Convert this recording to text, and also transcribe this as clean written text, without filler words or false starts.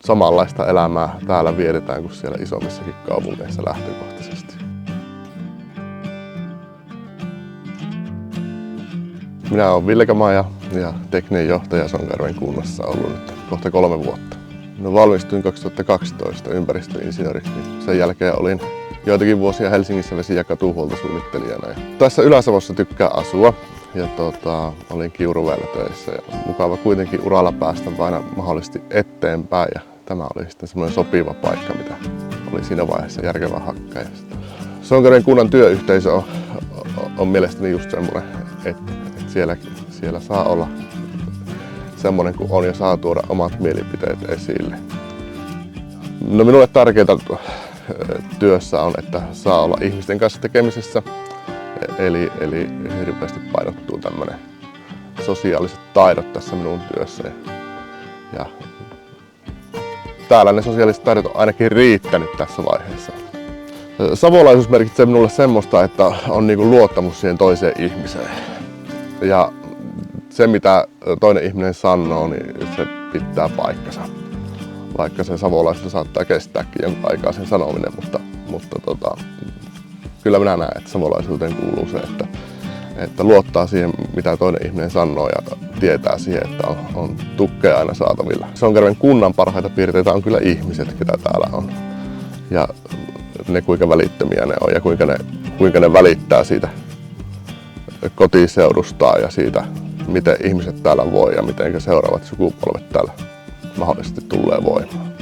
samanlaista elämää täällä vietetään kuin siellä isommissakin kaupungeissa lähtökohtaisesti. Minä olen Ville-Maija ja tekninen johtaja Sonkajärven kunnassa ollut nyt kohta 3 vuotta. No, valmistuin 2012 ympäristöinsinööriksi. Sen jälkeen olin joitakin vuosia Helsingissä vesi- ja katuhuoltosuunnittelijana. Tässä Ylä-Savossa tykkää asua ja olin Kiuruvedellä töissä. Ja mukava kuitenkin uralla päästä aina mahdollisesti eteenpäin. Ja tämä oli sitten semmoinen sopiva paikka, mitä oli siinä vaiheessa järkevää hakkaa. Sonkajärven kunnan työyhteisö on mielestäni just semmoinen, että siellä saa olla semmoinen kuin on ja saa tuoda omat mielipiteet esille. No, minulle tärkeintä työssä on, että saa olla ihmisten kanssa tekemisessä, eli hirveästi painottuu tämmöinen sosiaaliset taidot tässä minun työssä. Ja täällä ne sosiaaliset taidot on ainakin riittänyt tässä vaiheessa. Savolaisuus merkitsee minulle semmoista, että on niinku luottamus siihen toiseen ihmiseen. Ja se, mitä toinen ihminen sanoo, niin se pitää paikkansa. Vaikka se savolaisella saattaa kestääkin jonkun aikaa sen sanominen, mutta kyllä minä näen, että savolaisuuteen kuuluu se, että luottaa siihen, mitä toinen ihminen sanoo ja tietää siihen, että on tukea aina saatavilla. Sonkajärven kunnan parhaita piirteitä on kyllä ihmiset, ketä täällä on. Ja ne, kuinka välittömiä ne on ja kuinka ne välittää siitä kotiseudustaan ja siitä, miten ihmiset täällä voi ja miten seuraavat sukupolvet täällä mahdollisesti tulee voimaan.